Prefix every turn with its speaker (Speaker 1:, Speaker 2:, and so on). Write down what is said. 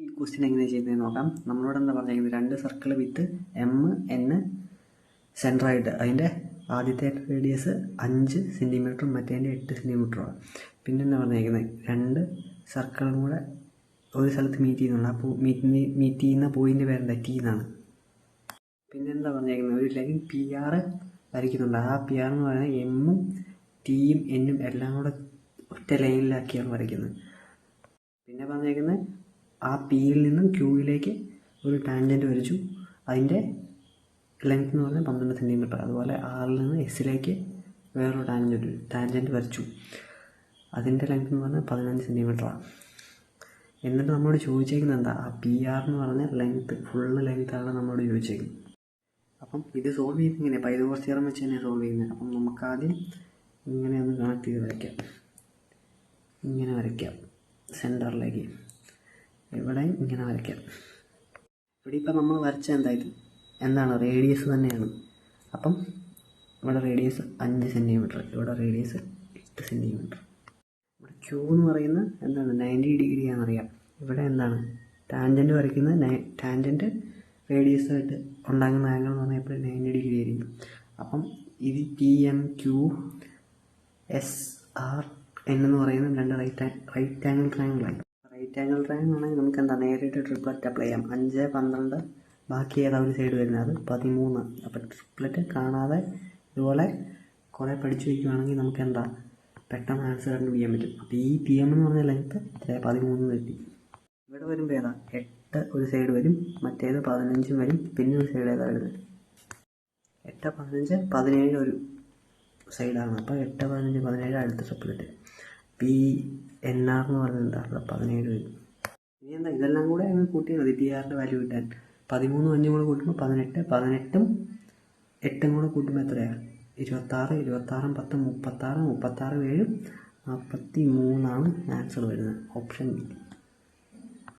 Speaker 1: ഈ ക്വസ്റ്റ്യൻ എങ്ങനെ ചെയ്യുന്നതെന്ന് നോക്കാം. നമ്മളോട് എന്താ പറഞ്ഞിരിക്കുന്നത്, 2 സർക്കിൾ വിത്ത് എം എൻ സെൻറ്ററായിട്ട് അതിൻ്റെ ആദ്യത്തെ റേഡിയസ് 5 സെൻറ്റിമീറ്ററും മറ്റേതിൻ്റെ 8 സെൻറ്റിമീറ്ററുമാണ്. പിന്നെ എന്താ പറഞ്ഞിരിക്കുന്നത്, 2 സർക്കിളും കൂടെ ഒരു സ്ഥലത്ത് മീറ്റ് ചെയ്യുന്നുണ്ട്. അപ്പോൾ മീറ്റ് ചെയ്യുന്ന പോയിൻ്റ് പേരെന്താ, ടി എന്നാണ്. പിന്നെ എന്താ പറഞ്ഞിരിക്കുന്നത്, ഒരു ലൈൻ പി ആർ വരയ്ക്കുന്നുണ്ട്. ആ പി ആർ എന്ന് പറയുന്നത് എമ്മും ടിയും എന്നും എല്ലാം കൂടെ ഒറ്റ ലൈനിലാക്കിയാണ് വരയ്ക്കുന്നത്. പിന്നെ പറഞ്ഞിരിക്കുന്നത് ആ പിയിൽ നിന്നും ക്യൂയിലേക്ക് ഒരു ടാൻജൻറ്റ് വരച്ചു. അതിൻ്റെ ലെങ്ത് എന്ന് പറഞ്ഞാൽ 12 സെൻറ്റിമീറ്റർ. അതുപോലെ ആറിൽ നിന്ന് എസ്സിലേക്ക് വേറൊരു ടാൻജൻറ്റ് വരച്ചു. അതിൻ്റെ ലെങ്ത് എന്ന് പറഞ്ഞാൽ 15 സെൻറ്റിമീറ്ററാണ്. എന്നിട്ട് നമ്മളോട് ചോദിച്ചേക്കുന്നത് എന്താ, ആ പി ആർ എന്ന് പറഞ്ഞ ലെങ്ത്ത്, ഫുള്ള് ലെങ്ത്താണ് നമ്മളോട് ചോദിച്ചേക്കുന്നത്. അപ്പം ഇത് സോൾവ് ചെയ്യുന്നത് ഇങ്ങനെ പൈതഗോറസ് തിയറം വെച്ച് തന്നെ സോൾവ് ചെയ്യുന്നത്. അപ്പം നമുക്കാദ്യം ഇങ്ങനെ ഒന്ന് കണക്ട് ചെയ്ത് വരയ്ക്കാം. ഇങ്ങനെ വരയ്ക്കാം സെൻറ്ററിലേക്ക്, ഇവിടെയും ഇങ്ങനെ വരയ്ക്കാം. ഇവിടെ ഇപ്പം നമ്മൾ വരച്ച എന്താണ് റേഡിയസ് തന്നെയാണ്. അപ്പം ഇവിടെ റേഡിയസ് 5 സെൻറ്റിമീറ്റർ, ഇവിടെ റേഡിയസ് 8 സെൻറ്റിമീറ്റർ. ഇവിടെ ക്യൂ എന്ന് പറയുന്നത് എന്താണ് 90 ഡിഗ്രി ആണെന്നറിയാം. ഇവിടെ എന്താണ് ടാൻജൻറ്റ് വരയ്ക്കുന്നത്, ടാൻജൻറ്റ് റേഡിയസായിട്ട് ഉണ്ടാകുന്ന ആംഗിൾ എന്ന് പറഞ്ഞാൽ എപ്പോഴും 90 ഡിഗ്രി ആയിരിക്കും. അപ്പം ഇത് P M Q S R N എന്ന് പറയുന്നത് 2 റൈറ്റ് ആംഗിൾ ട്രയാങ്കിളായി. റൈറ്റ് ആംഗിൾ ട്രയാങ്കിൾ ആണെങ്കിൽ നമുക്ക് എന്താ നേരിട്ട് ട്രിപ്ലറ്റ് അപ്ലൈ ചെയ്യാം. 5, 12 ബാക്കി ഏതാ ഒരു സൈഡ് വരുന്നത്, അത് 13. അപ്പോൾ ട്രിപ്ലറ്റ് കാണാതെ ഇതുപോലെ കുറേ പഠിച്ചു വയ്ക്കുകയാണെങ്കിൽ നമുക്ക് എന്താ പെട്ടെന്ന് ആൻസർ കണ്ടുപിടിക്കാൻ പറ്റും. അപ്പോൾ ഈ പി എം എന്ന് പറഞ്ഞ ലെങ്ത്ത് 13 കിട്ടി. ഇവിടെ വരുമ്പോൾ ഏതാ 8 ഒരു സൈഡ് വരും, മറ്റേത് 15 വരും. പിന്നെ ഒരു സൈഡ് ഏതാ വരുന്നത് 8, 15, 17 ഒരു സൈഡാണ്. അപ്പോൾ 8, 15, 17 അടുത്ത ട്രിപ്ലറ്റ്. പി എൻ ആർ എന്ന് പറഞ്ഞാൽ എന്താ 17 വരും. ഇനി എന്താ ഇതെല്ലാം കൂടെ അങ്ങ് കൂട്ടിയാൽ മതി പി ആറിൻ്റെ വാല്യൂ കിട്ടാൻ. 13, 5 കൂടെ കൂട്ടുമ്പോൾ 18, 18ഉം 8ഉം കൂടെ കൂട്ടുമ്പോൾ എത്രയാണ് 26, 26, 10, 36, 36, 7, 43 ആൻസർ വരുന്നത്. Option B.